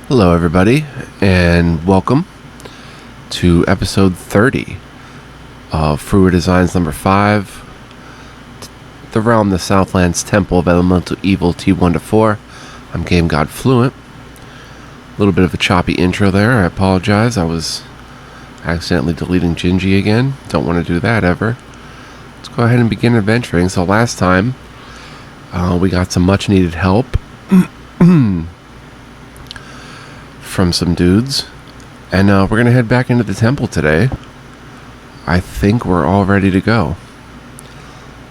Hello, everybody, and welcome to episode 30 of FRUA Designs number 5, the realm, the Southlands Temple of Elemental Evil T1-4. I'm Game God Fluent. A little bit of a choppy intro there. I apologize. I was accidentally deleting Gingy again. Don't want to do that ever. Let's go ahead and begin adventuring. So last time, we got some much needed help from some dudes, and we're going to head back into the temple today. I think we're all ready to go.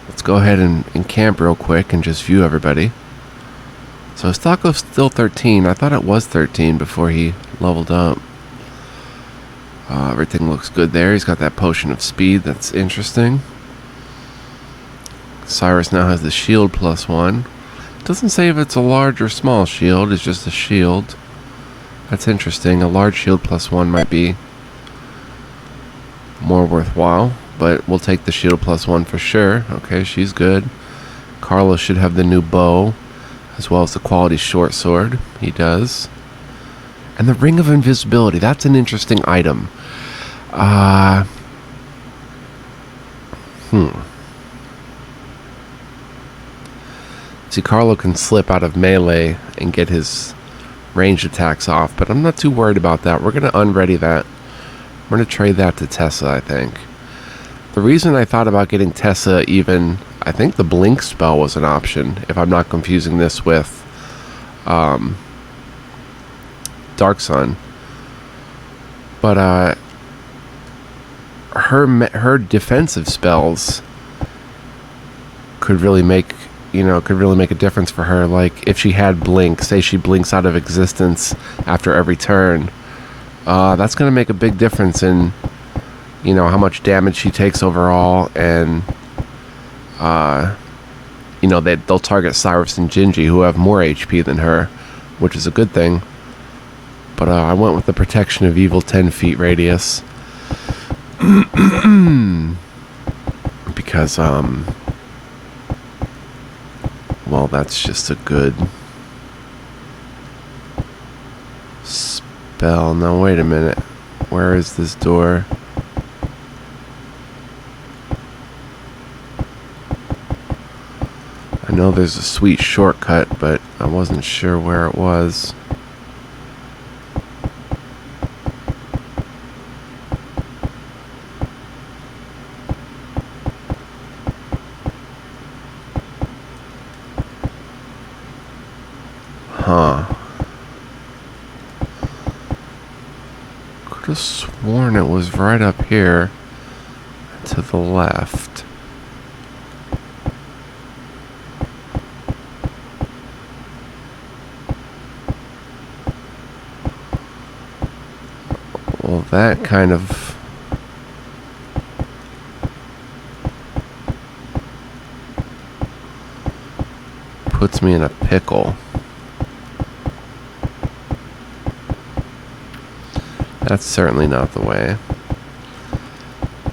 Let's go ahead and camp real quick and just view everybody. So his taco's still 13. I thought it was 13 before he leveled up. Everything looks good there. He's got that potion of speed. That's interesting. Cyrus now has the shield +1. Doesn't say if it's a large or small shield. It's just a shield. That's interesting. A large shield +1 might be more worthwhile, but we'll take the shield +1 for sure. Okay, she's good. Carlos should have the new bow, as well as the quality short sword. He does. And the ring of invisibility. That's an interesting item. See, Carlo can slip out of melee and get his ranged attacks off, but I'm not too worried about that. We're going to unready that. We're going to trade that to Tessa, I think. The reason I thought about getting Tessa even, I think the blink spell was an option, if I'm not confusing this with Dark Sun. But her defensive spells could really make a difference for her. Like, if she had blink, say she blinks out of existence after every turn, that's going to make a big difference in, how much damage she takes overall, and, they'll target Cyrus and Gingy, who have more HP than her, which is a good thing. But I went with the protection of evil 10 feet radius. Because, well, that's just a good spell. Now, wait a minute. Where is this door? I know there's a sweet shortcut, but I wasn't sure where it was. Could have sworn it was right up here to the left. Well, that kind of puts me in a pickle. That's certainly not the way.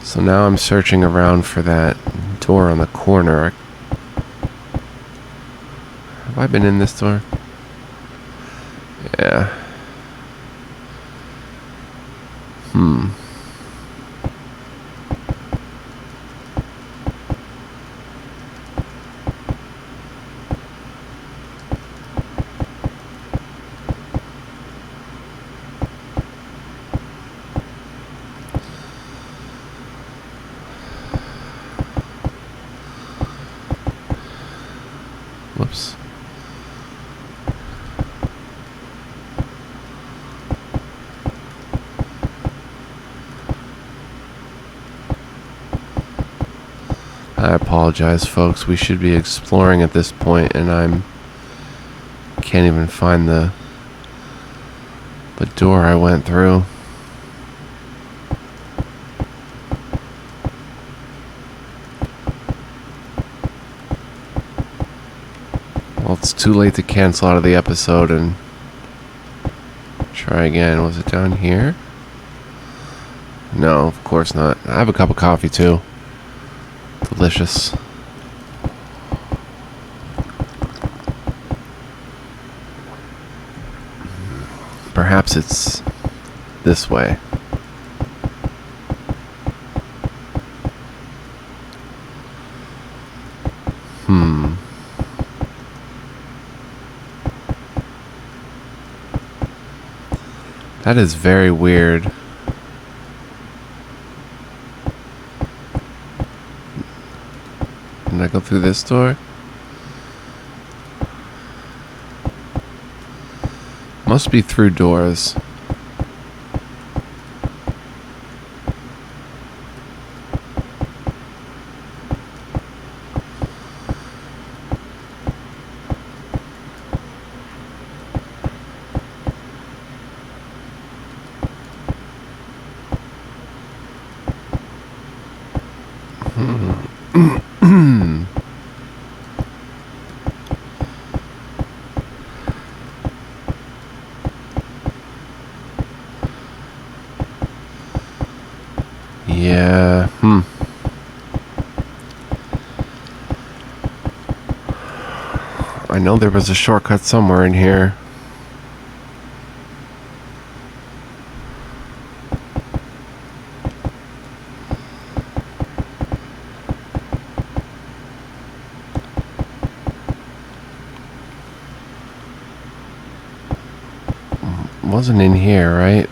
So now I'm searching around for that door on the corner. Have I been in this door? Yeah. Whoops. I apologize, folks. We should be exploring at this point, and can't even find the door I went through. Well, it's too late to cancel out of the episode and try again. Was it down here? No, of course not. I have a cup of coffee too. Delicious. Perhaps it's this way. That is very weird. Can I go through this door? Must be through doors. Yeah, I know there was a shortcut somewhere in here. Wasn't in here, right?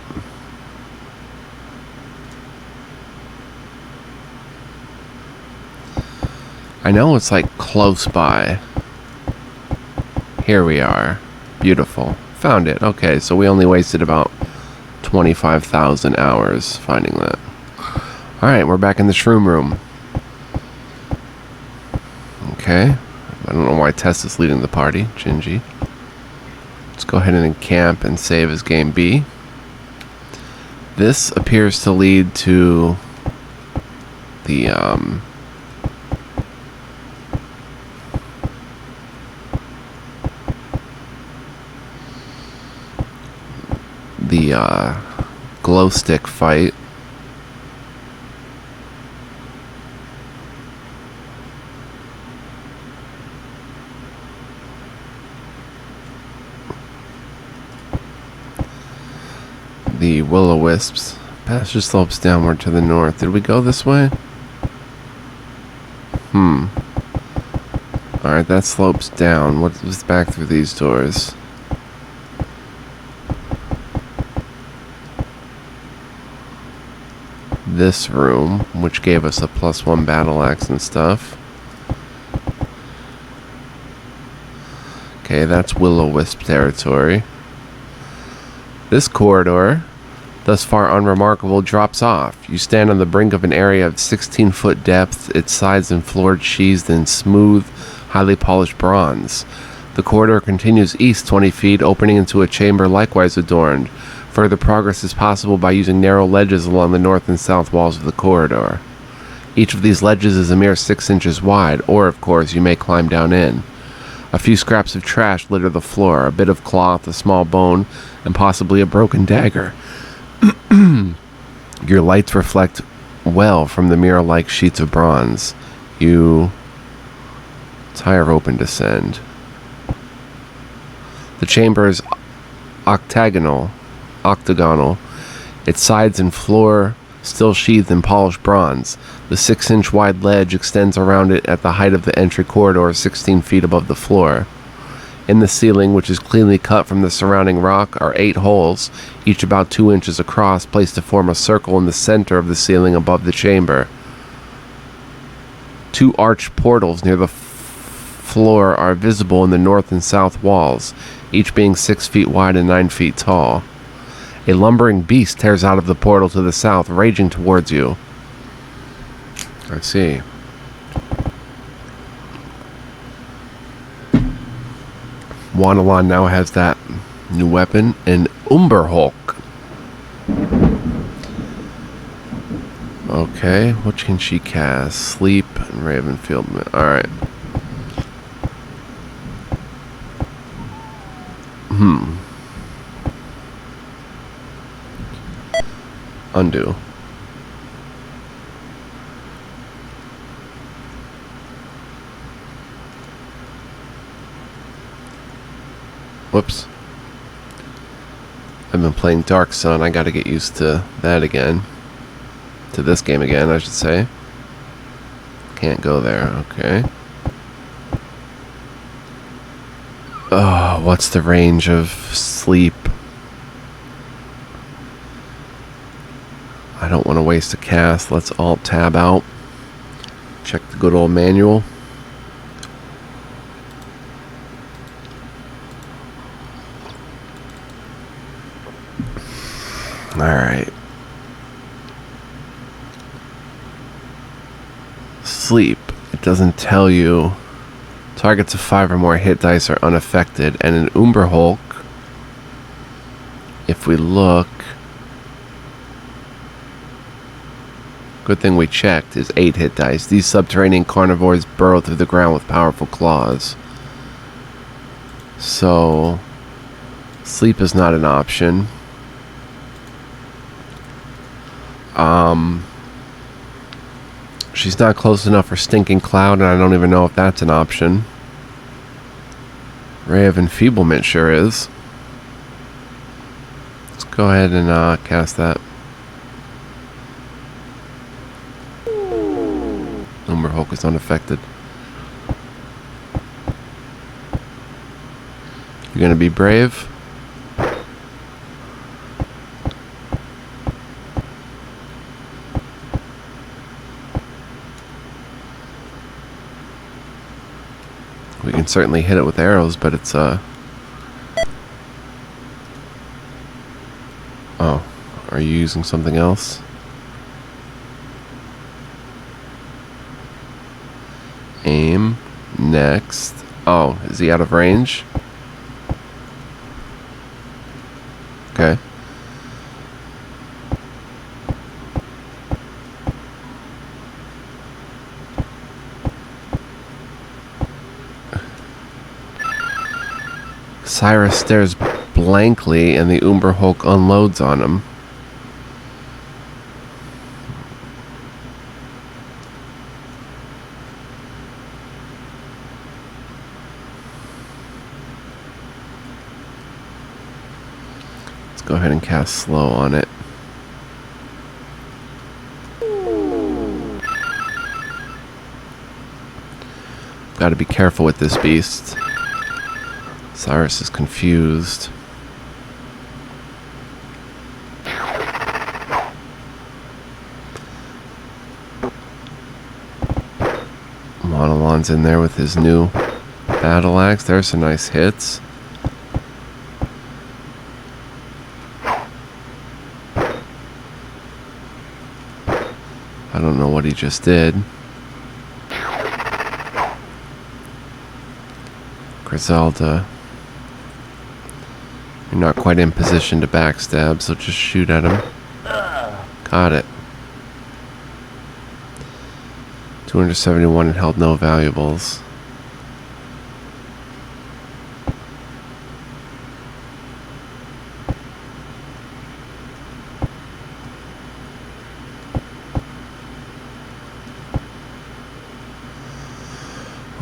I know it's like close by. Here we are. Beautiful. Found it. Okay, so we only wasted about 25,000 hours finding that. Alright, we're back in the shroom room. Okay. I don't know why Tess is leading the party. Gingy. Let's go ahead and encamp and save as game B. This appears to lead to the glow stick fight. The will-o-wisps. Pasture slopes downward to the north. Did we go this way? Alright, that slopes down. What was back through these doors? This room, which gave us a +1 battle axe and stuff. Okay, that's will-o-wisp territory. This corridor, thus far unremarkable, drops off. You stand on the brink of an area of 16-foot depth, its sides and floor sheathed in smooth, highly polished bronze. The corridor continues east 20 feet, opening into a chamber likewise adorned. Further progress is possible by using narrow ledges along the north and south walls of the corridor. Each of these ledges is a mere 6 inches wide, or, of course, you may climb down in. A few scraps of trash litter the floor, a bit of cloth, a small bone, and possibly a broken dagger. Your lights reflect well from the mirror-like sheets of bronze. You tie a rope and descend. The chamber is octagonal, its sides and floor still sheathed in polished bronze. The 6-inch wide ledge extends around it at the height of the entry corridor, 16 feet above the floor. In the ceiling, which is cleanly cut from the surrounding rock, are 8 holes, each about 2 inches across, placed to form a circle in the center of the ceiling above the chamber. 2 arched portals near the floor are visible in the north and south walls, each being 6 feet wide and 9 feet tall. A lumbering beast tears out of the portal to the south, raging towards you. I see. Wanalon now has that new weapon, an Umberhulk. Okay, which can she cast? Sleep and Ravenfield. Alright. Undo. Whoops. I've been playing Dark Sun. I gotta get used to that again. To this game again, I should say. Can't go there. Okay. Oh, what's the range of sleep? I don't want to waste a cast. Let's Alt-Tab out. Check the good old manual. Alright. Sleep. It doesn't tell you. Targets of 5 or more hit dice are unaffected. And in Umber Hulk, if we look, good thing we checked, is 8 hit dice. These subterranean carnivores burrow through the ground with powerful claws. So, sleep is not an option. She's not close enough for Stinking Cloud, and I don't even know if that's an option. Ray of Enfeeblement sure is. Let's go ahead and cast that. Umber Hulk is unaffected. You're gonna be brave? We can certainly hit it with arrows, but it's Oh, are you using something else? Aim. Next. Oh, is he out of range? Okay. Cyrus stares blankly and the Umber Hulk unloads on him. Let's go ahead and cast slow on it. Gotta be careful with this beast. Cyrus is confused. Monolon's in there with his new battle axe. There's some nice hits. I don't know what he just did. Griselda. You're not quite in position to backstab, so just shoot at him. Got it. 271 and held no valuables.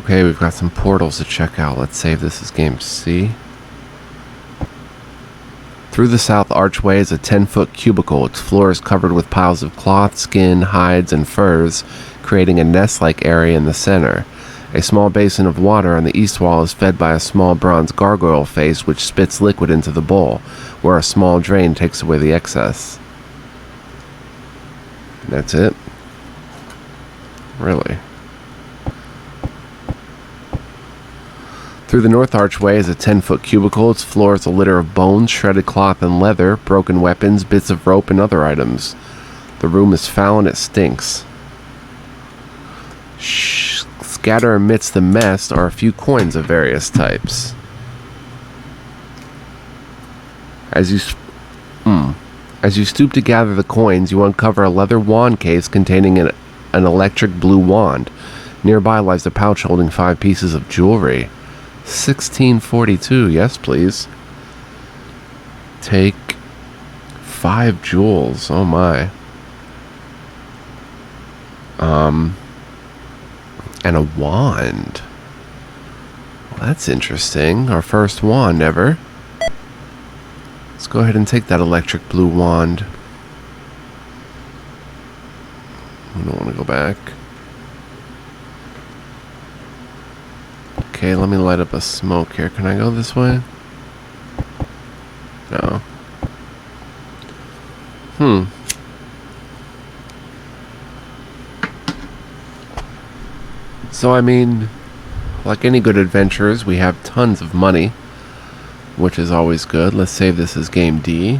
Okay, we've got some portals to check out. Let's save this as game C. Through the south archway is a 10-foot cubicle. Its floor is covered with piles of cloth, skin, hides, and furs, creating a nest-like area in the center. A small basin of water on the east wall is fed by a small bronze gargoyle face which spits liquid into the bowl, where a small drain takes away the excess. That's it? Really? Through the north archway is a 10-foot cubicle. Its floor is a litter of bones, shredded cloth and leather, broken weapons, bits of rope, and other items. The room is foul and it stinks. Scatter amidst the mess are a few coins of various types. As you stoop to gather the coins, you uncover a leather wand case containing an electric blue wand. Nearby lies a pouch holding 5 pieces of jewelry. 1642, yes please. Take 5 jewels, oh my. And a wand. Well, that's interesting. Our first wand ever. Let's go ahead and take that electric blue wand. We don't want to go back. Okay, let me light up a smoke here. Can I go this way? No. So, I mean, like any good adventurers, we have tons of money, which is always good. Let's save this as game D.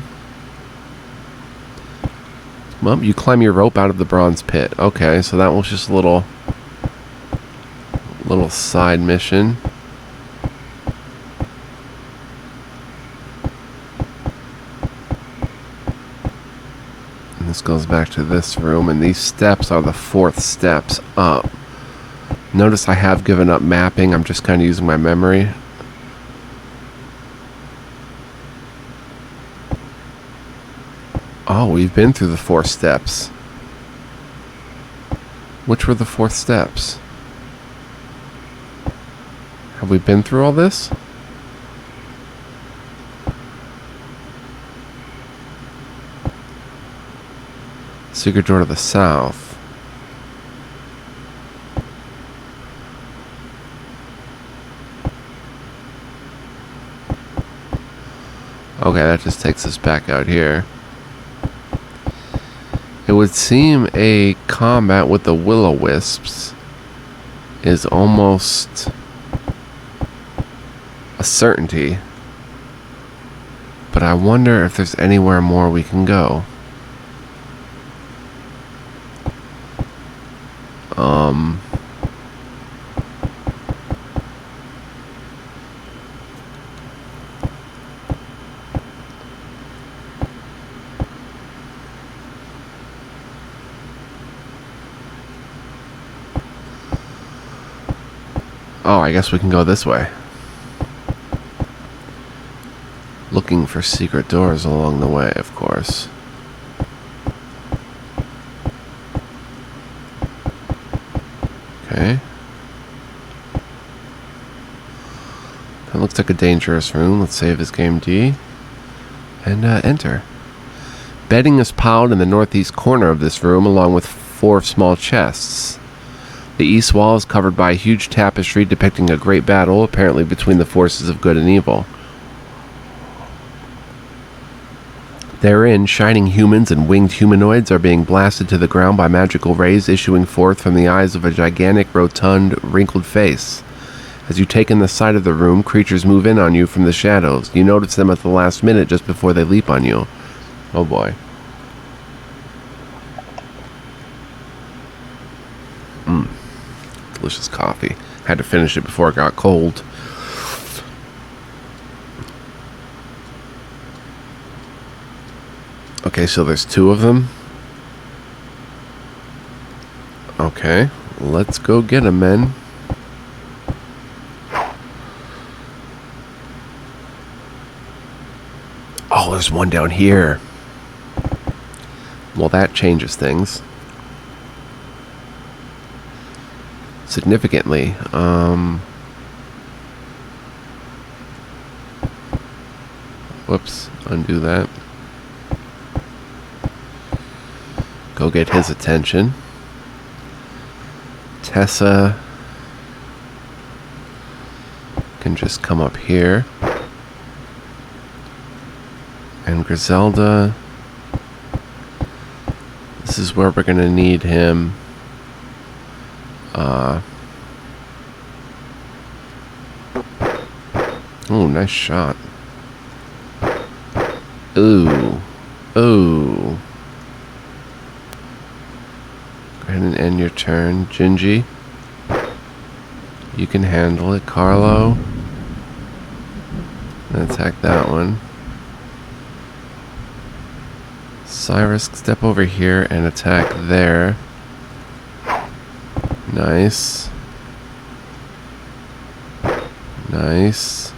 Well, you climb your rope out of the bronze pit. Okay, so that was just a little side mission. And this goes back to this room, and these steps are the 4th steps up. Notice I have given up mapping. I'm just kind of using my memory. Oh, we've been through the 4 steps. Which were the 4th steps? Have we been through all this? Secret door to the south. Okay, that just takes us back out here. It would seem a combat with the will-o-wisps is almost a certainty. But I wonder if there's anywhere more we can go. Oh, I guess we can go this way. Looking for secret doors along the way, of course. Okay. That looks like a dangerous room. Let's save as game D. And enter. Bedding is piled in the northeast corner of this room, along with 4 small chests. The east wall is covered by a huge tapestry depicting a great battle, apparently between the forces of good and evil. Therein, shining humans and winged humanoids are being blasted to the ground by magical rays issuing forth from the eyes of a gigantic, rotund, wrinkled face. As you take in the sight of the room, creatures move in on you from the shadows. You notice them at the last minute just before they leap on you. Oh boy. Delicious coffee. Had to finish it before it got cold. Okay, so there's 2 of them. Okay, let's go get them, men. Oh, there's one down here. Well, that changes things significantly. Whoops, undo that. Go get his attention. Tessa can just come up here. And Griselda, this is where we're going to need him. Oh, nice shot. Ooh. Ooh. Go ahead and end your turn. Gingy, you can handle it. Carlo, attack that one. Cyrus, step over here and attack there. Nice. Nice.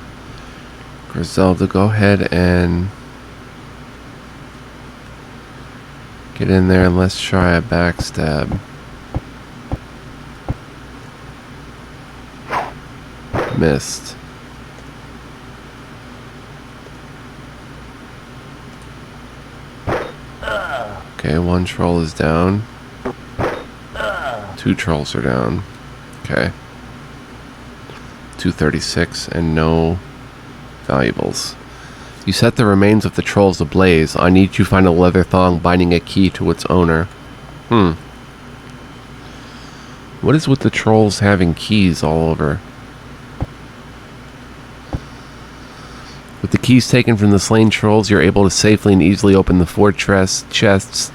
Griselda, go ahead and get in there and let's try a backstab. Missed. Okay, one troll is down. 2 trolls are down. Okay. 236 and no valuables. You set the remains of the trolls ablaze. On each you find a leather thong binding a key to its owner. What is with the trolls having keys all over? With the keys taken from the slain trolls, you're able to safely and easily open the 4 chests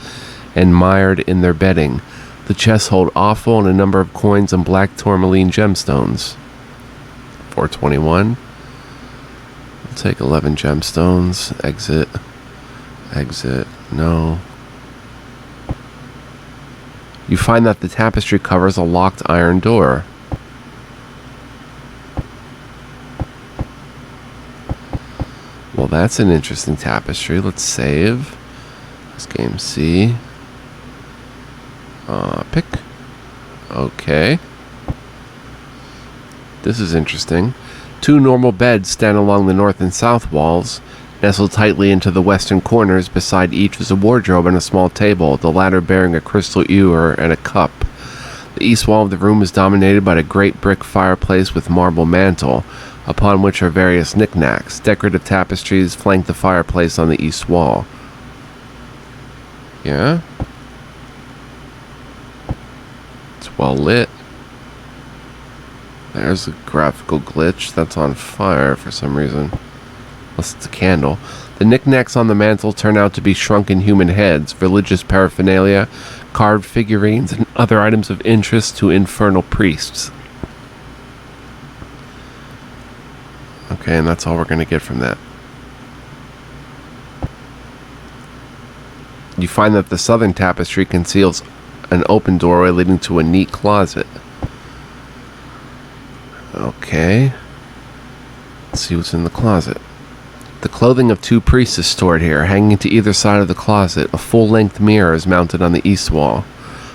and mired in their bedding. The chests hold offal and a number of coins and black tourmaline gemstones. 421. We'll take 11 gemstones. Exit. Exit. No. You find that the tapestry covers a locked iron door. Well, that's an interesting tapestry. Let's save. This game C. Pick. Okay. This is interesting. 2 normal beds stand along the north and south walls. Nestled tightly into the western corners, beside each is a wardrobe and a small table, the latter bearing a crystal ewer and a cup. The east wall of the room is dominated by a great brick fireplace with marble mantel, upon which are various knickknacks. Decorative tapestries flank the fireplace on the east wall. Yeah? It's well lit. There's a graphical glitch that's on fire for some reason. Unless it's a candle. The knickknacks on the mantel turn out to be shrunken human heads, religious paraphernalia, carved figurines, and other items of interest to infernal priests. Okay, and that's all we're going to get from that. You find that the southern tapestry conceals an open doorway leading to a neat closet. Okay. Let's see what's in the closet. The clothing of 2 priests is stored here, hanging to either side of the closet. A full-length mirror is mounted on the east wall.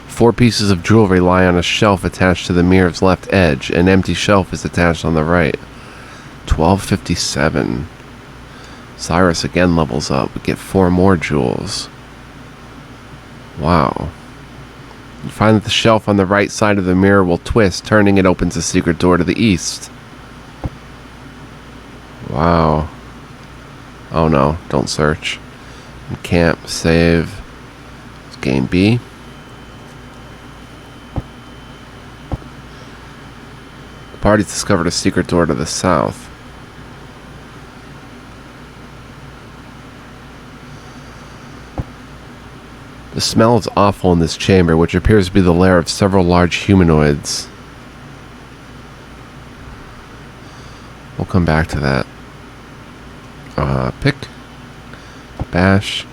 4 pieces of jewelry lie on a shelf attached to the mirror's left edge. An empty shelf is attached on the right. 1257. Cyrus again levels up. We get 4 more jewels. Wow. You find that the shelf on the right side of the mirror will twist. Turning it opens a secret door to the east. Wow. Oh no, don't search. Camp, save. It's game B. The party's discovered a secret door to the south. The smell is awful in this chamber, which appears to be the lair of several large humanoids. We'll come back to that. Pick. Bash.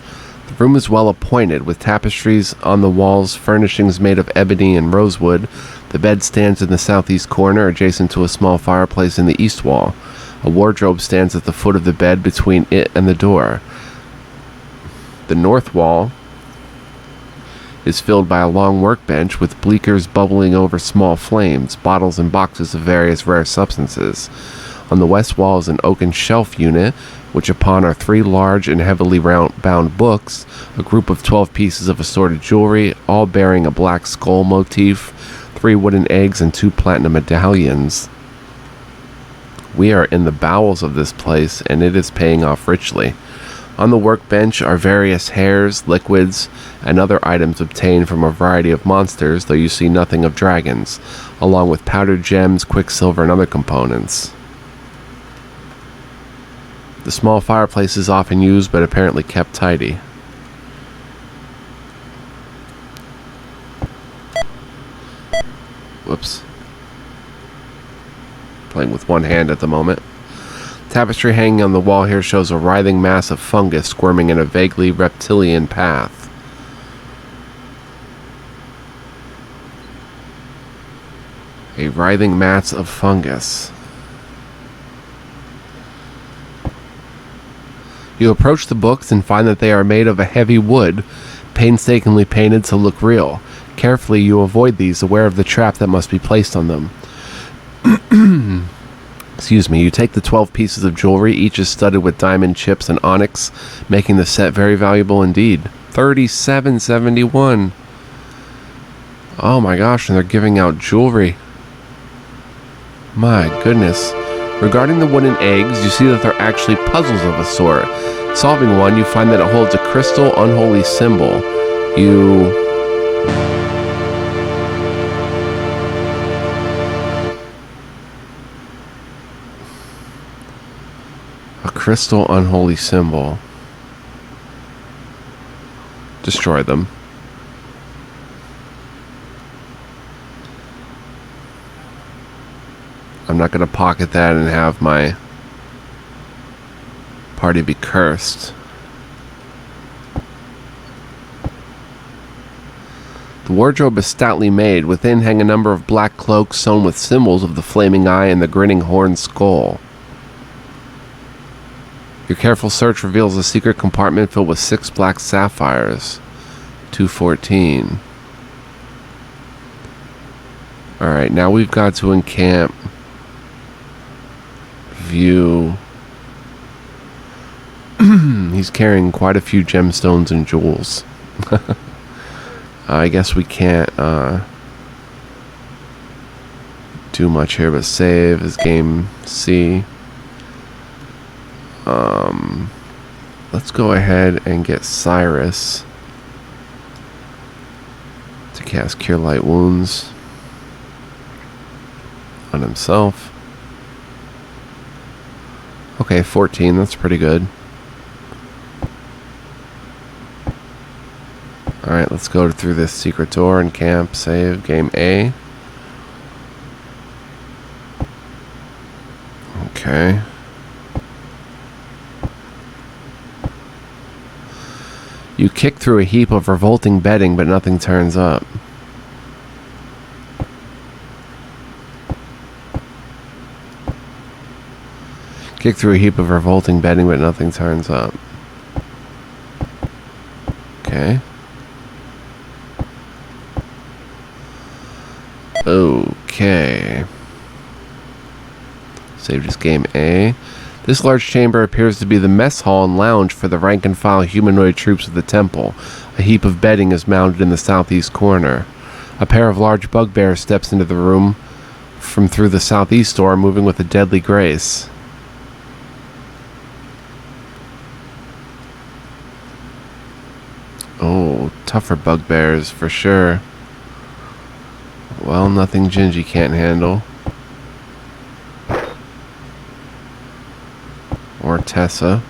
The room is well appointed, with tapestries on the walls, furnishings made of ebony and rosewood. The bed stands in the southeast corner, adjacent to a small fireplace in the east wall. A wardrobe stands at the foot of the bed between it and the door. The north wall is filled by a long workbench with bleakers bubbling over small flames, bottles and boxes of various rare substances. On the west wall is an oaken shelf unit, which upon are 3 large and heavily bound books, a group of 12 pieces of assorted jewelry, all bearing a black skull motif, 3 wooden eggs, and 2 platinum medallions. We are in the bowels of this place, and it is paying off richly. On the workbench are various hairs, liquids, and other items obtained from a variety of monsters, though you see nothing of dragons, along with powdered gems, quicksilver, and other components. The small fireplace is often used, but apparently kept tidy. Whoops. Playing with one hand at the moment. Tapestry hanging on the wall here shows a writhing mass of fungus squirming in a vaguely reptilian path. A writhing mass of fungus. You approach the books and find that they are made of a heavy wood, painstakingly painted to look real. Carefully, you avoid these, aware of the trap that must be placed on them. Excuse me. You take the 12 pieces of jewelry. Each is studded with diamond chips and onyx, making the set very valuable indeed. $37.71. Oh my gosh, and they're giving out jewelry. My goodness. Regarding the wooden eggs, you see that they're actually puzzles of a sort. Solving one, you find that it holds a crystal unholy symbol. A crystal unholy symbol. Destroy them. I'm not going to pocket that and have my party be cursed. The wardrobe is stoutly made. Within hang a number of black cloaks sewn with symbols of the flaming eye and the grinning horned skull. Your careful search reveals a secret compartment filled with 6 black sapphires. 214. Alright, now we've got to encamp. View. He's carrying quite a few gemstones and jewels. I guess we can't do much here but save as game C. Let's go ahead and get Cyrus to cast Cure Light Wounds on himself. Okay, 14, that's pretty good. Alright, let's go through this secret door and camp, save, game A. Okay. You kick through a heap of revolting bedding, but nothing turns up. Kick through a heap of revolting bedding, but nothing turns up. Okay. Okay. Save this game A. This large chamber appears to be the mess hall and lounge for the rank-and-file humanoid troops of the temple. A heap of bedding is mounted in the southeast corner. A pair of large bugbears steps into the room from through the southeast door, moving with a deadly grace. Oh, tougher bugbears for sure. Well, nothing Gingy can't handle. Or Tessa.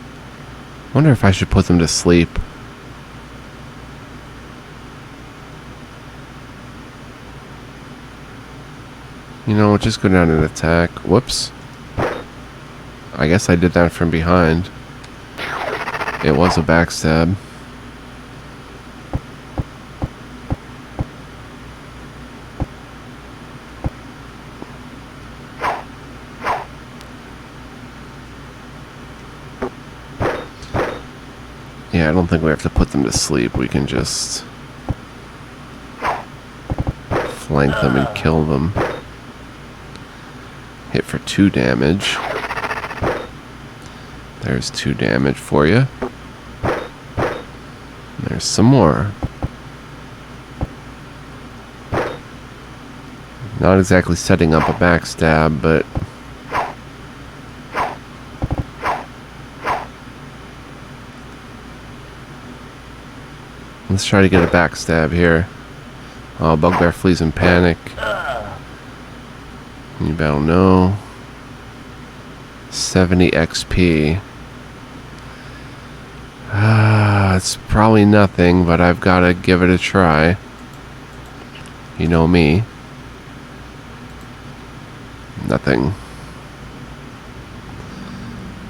Wonder if I should put them to sleep. You know, just go down and attack. Whoops. I guess I did that from behind. It was a backstab. Yeah, I don't think we have to put them to sleep. We can just flank them and kill them. Hit for 2 damage. There's 2 damage for you. There's some more. Not exactly setting up a backstab, but let's try to get a backstab here. Oh, Bugbear flees in panic. You battle no. 70 XP. It's probably nothing, but I've got to give it a try. You know me. Nothing.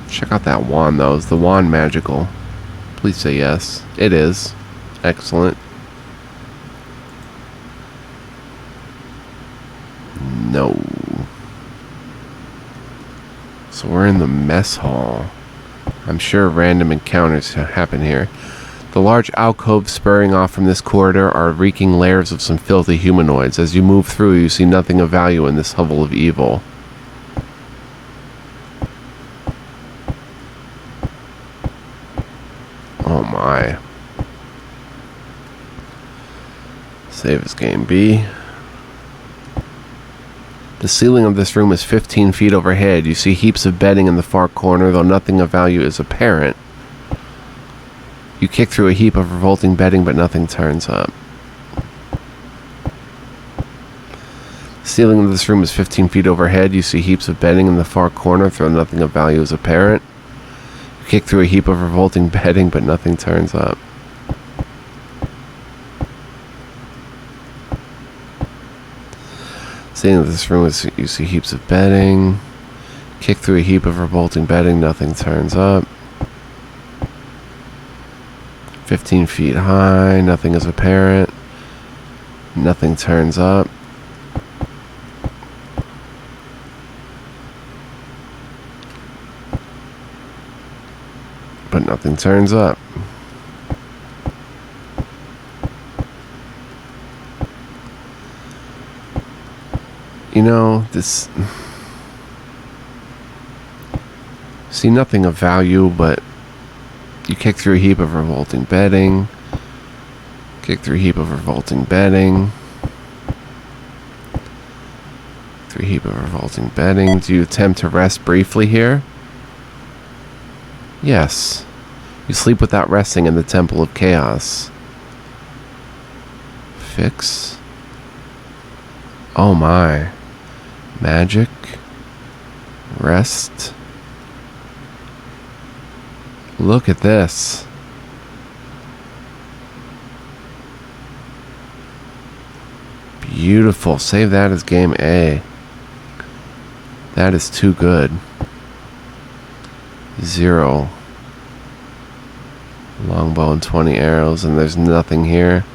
Check out that wand, though. Is the wand magical? Please say yes. It is. Excellent. No. So we're in the mess hall. I'm sure random encounters happen here. The large alcoves spurring off from this corridor are reeking layers of some filthy humanoids. As you move through, you see nothing of value in this hovel of evil. Oh my. Save as game B. The ceiling of this room is 15 feet overhead. You see heaps of bedding in the far corner, though nothing of value is apparent. You kick through a heap of revolting bedding, but nothing turns up. The ceiling of this room is 15 feet overhead. You see heaps of bedding in the far corner, though nothing of value is apparent. You kick through a heap of revolting bedding, but nothing turns up. Seeing that this room is, you see heaps of bedding. Kick through a heap of revolting bedding, nothing turns up. 15 feet high, nothing is apparent. Nothing turns up. But nothing turns up. You know, this... See nothing of value, but you kick through a heap of revolting bedding. Kick through a heap of revolting bedding. Through a heap of revolting bedding. Do you attempt to rest briefly here? Yes. You sleep without resting in the Temple of Chaos. Fix. Oh my. Magic. Rest. Look at this. Beautiful. Save that as game A. That is too good. 0. Longbow and 20 arrows, and there's nothing here.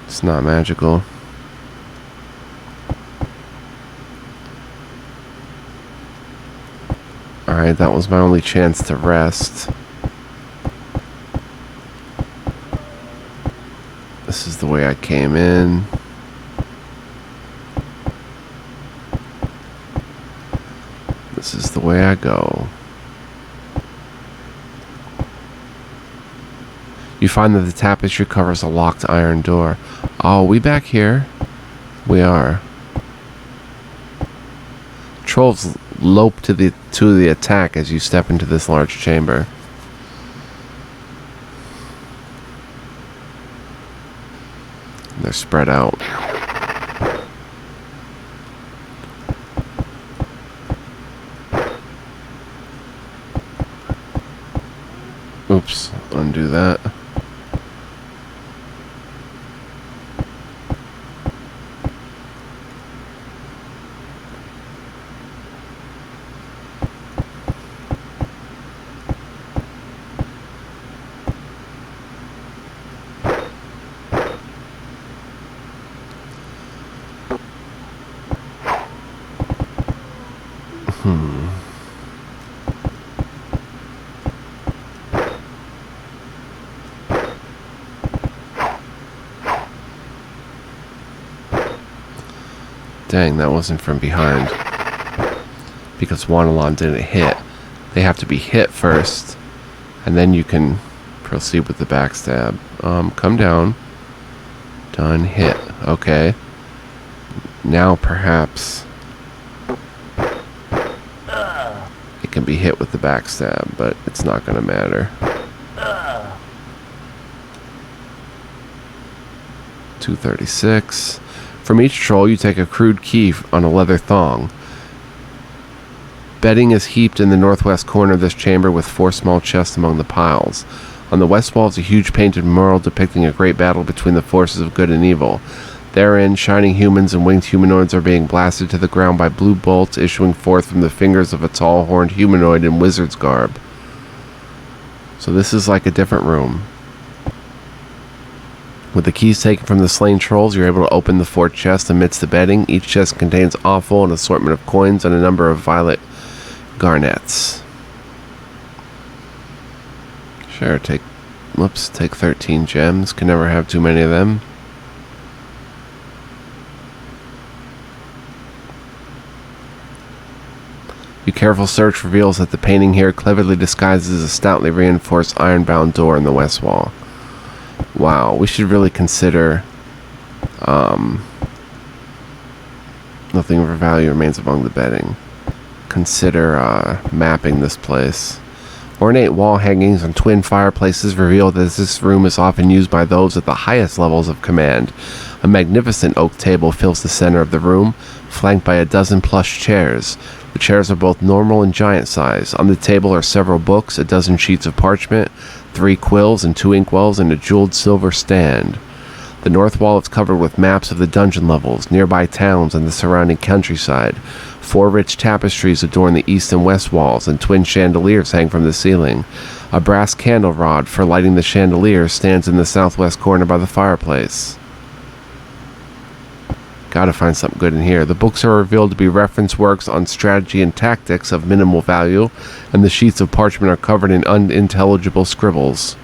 It's not magical. Alright, that was my only chance to rest. This is the way I came in. This is the way I go. You find that the tapestry covers a locked iron door. Oh, we back here? We are. Trolls lope to the attack as you step into this large chamber. They're spread out. Oops, undo that. Dang, that wasn't from behind. Because Wanalon didn't hit. They have to be hit first. And then you can proceed with the backstab. Come down. Done. Hit. Okay. Now perhaps it can be hit with the backstab, but it's not going to matter. 236. From each troll, you take a crude key on a leather thong. Bedding is heaped in the northwest corner of this chamber with 4 small chests among the piles. On the west wall is a huge painted mural depicting a great battle between the forces of good and evil. Therein, shining humans and winged humanoids are being blasted to the ground by blue bolts issuing forth from the fingers of a tall horned humanoid in wizard's garb. So this is like a different room. With the keys taken from the slain trolls, you're able to open the 4 chests amidst the bedding. Each chest contains offal, an assortment of coins, and a number of violet garnets. Sure, take 13 gems. Can never have too many of them. Your careful search reveals that the painting here cleverly disguises a stoutly reinforced iron-bound door in the west wall. Wow, we should really consider Nothing of value remains among the bedding. Consider mapping this place. Ornate wall hangings and twin fireplaces reveal that this room is often used by those at the highest levels of command. A magnificent oak table fills the center of the room, flanked by a dozen plush chairs. The chairs are both normal and giant size. On the table are several books, a dozen sheets of parchment, 3 quills and 2 inkwells, and a jeweled silver stand. The north wall is covered with maps of the dungeon levels, nearby towns, and the surrounding countryside. 4 rich tapestries adorn the east and west walls, and twin chandeliers hang from the ceiling. A brass candle rod for lighting the chandelier stands in the southwest corner by the fireplace. Gotta find something good in here. The books are revealed to be reference works on strategy and tactics of minimal value, and the sheets of parchment are covered in unintelligible scribbles.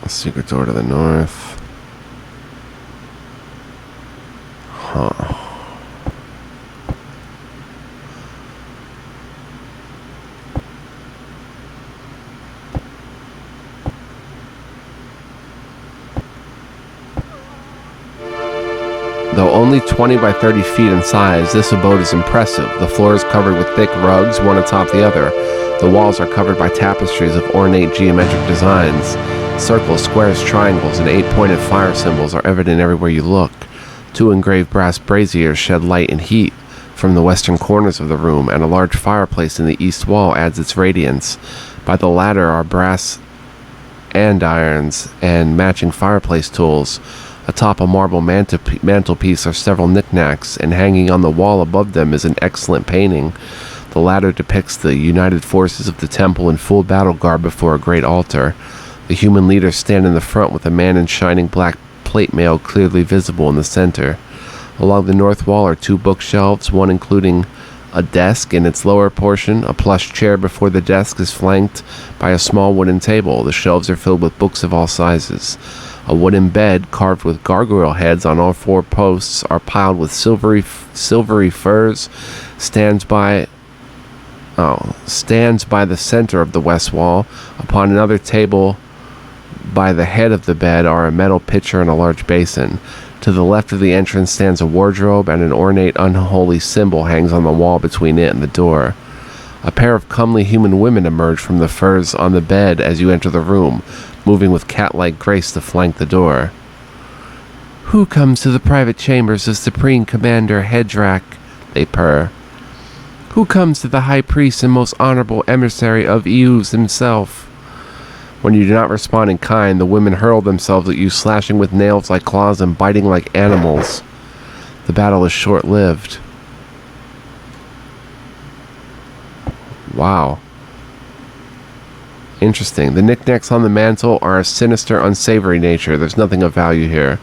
A secret door to the north. Huh. Though only 20 by 30 feet in size, this abode is impressive. The floor is covered with thick rugs, one atop the other. The walls are covered by tapestries of ornate geometric designs. Circles, squares, triangles, and 8-pointed fire symbols are evident everywhere you look. 2 engraved brass braziers shed light and heat from the western corners of the room, and a large fireplace in the east wall adds its radiance. By the latter are brass andirons and matching fireplace tools. Atop a marble mantelpiece are several knickknacks, and hanging on the wall above them is an excellent painting. The latter depicts the united forces of the temple in full battle garb before a great altar. The human leaders stand in the front with a man in shining black plate mail clearly visible in the center. Along the north wall are 2 bookshelves, one including a desk in its lower portion. A plush chair before the desk is flanked by a small wooden table. The shelves are filled with books of all sizes. A wooden bed carved with gargoyle heads on all 4 posts are piled with silvery furs. Stands by the center of the west wall. Upon another table by the head of the bed are a metal pitcher and a large basin. To the left of the entrance stands a wardrobe, and an ornate unholy symbol hangs on the wall between it and the door. A pair of comely human women emerge from the furs on the bed as you enter the room, moving with cat-like grace to flank the door. "Who comes to the private chambers of Supreme Commander Hedrak?" they purr. "Who comes to the High Priest and most honorable emissary of Eus himself?" When you do not respond in kind, the women hurl themselves at you, slashing with nails like claws and biting like animals. The battle is short-lived. Wow. Interesting. The knickknacks on the mantle are a sinister, unsavory nature. There's nothing of value here.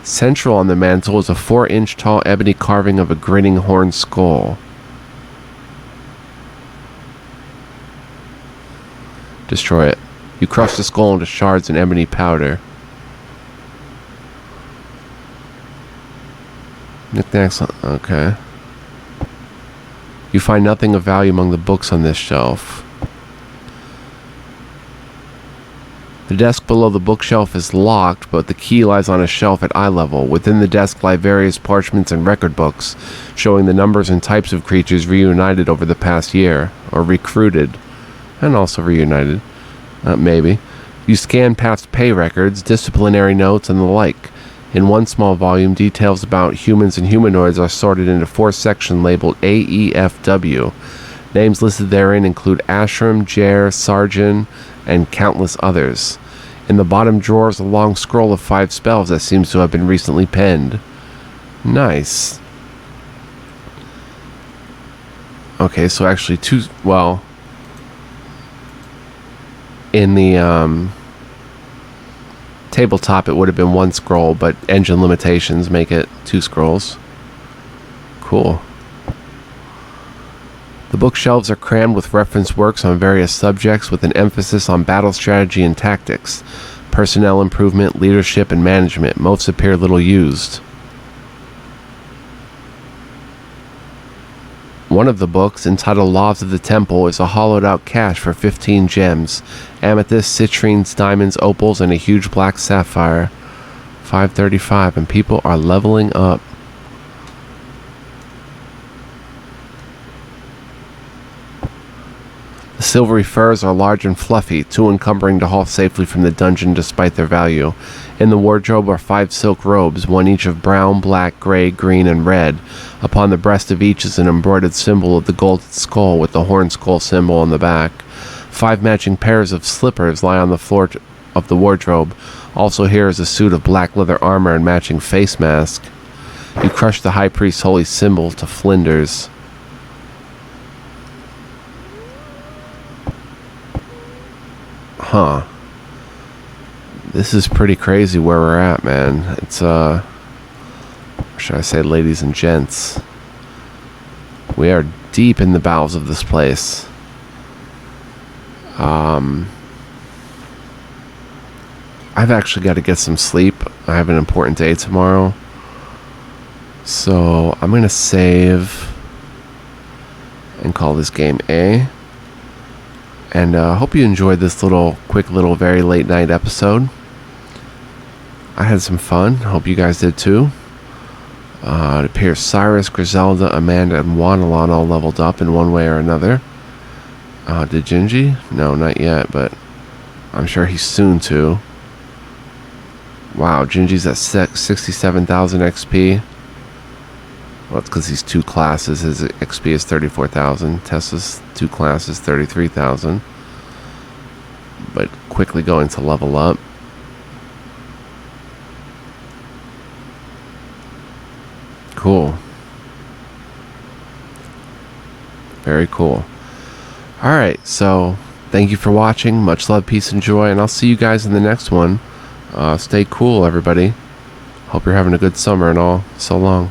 Central on the mantle is a 4-inch tall ebony carving of a grinning horned skull. Destroy it. You crush the skull into shards and ebony powder. Knickknacks. Okay. You find nothing of value among the books on this shelf. The desk below the bookshelf is locked, but the key lies on a shelf at eye level. Within the desk lie various parchments and record books, showing the numbers and types of creatures reunited over the past year, or recruited, and also reunited. Maybe. You scan past pay records, disciplinary notes, and the like. In one small volume, details about humans and humanoids are sorted into 4 sections labeled A, E, F, W. Names listed therein include Ashram, Jer, Sarjan, and countless others. In the bottom drawer is a long scroll of 5 spells that seems to have been recently penned. Nice. Okay, so actually in the tabletop it would have been 1 scroll, but engine limitations make it 2 scrolls. Cool. The bookshelves are crammed with reference works on various subjects with an emphasis on battle strategy and tactics, personnel improvement, leadership, and management. Most appear little used. One of the books, entitled Laws of the Temple, is a hollowed-out cache for 15 gems, amethysts, citrines, diamonds, opals, and a huge black sapphire. 535, and people are leveling up. The silvery furs are large and fluffy, too encumbering to haul safely from the dungeon despite their value. In the wardrobe are 5 silk robes, one each of brown, black, gray, green, and red. Upon the breast of each is an embroidered symbol of the golden skull with the horn skull symbol on the back. 5 matching pairs of slippers lie on the floor of the wardrobe. Also here is a suit of black leather armor and matching face mask. You crush the High Priest's holy symbol to flinders. Huh. This is pretty crazy where we're at, man. It's, should I say ladies and gents? We are deep in the bowels of this place. I've actually got to get some sleep. I have an important day tomorrow. So I'm going to save and call this game A. And hope you enjoyed this quick little, very late night episode. I had some fun. Hope you guys did too. It appears Cyrus, Griselda, Amanda, and Wanalon all leveled up in one way or another. Did Gingy? No, not yet, but I'm sure he's soon to. Wow, Gingy's at 67,000 XP. Well, it's because he's 2 classes. His XP is 34,000. Tessa's 2 classes, 33,000. But quickly going to level up. Cool. Very cool. Alright, so thank you for watching. Much love, peace, and joy. And I'll see you guys in the next one. Stay cool, everybody. Hope you're having a good summer and all. So long.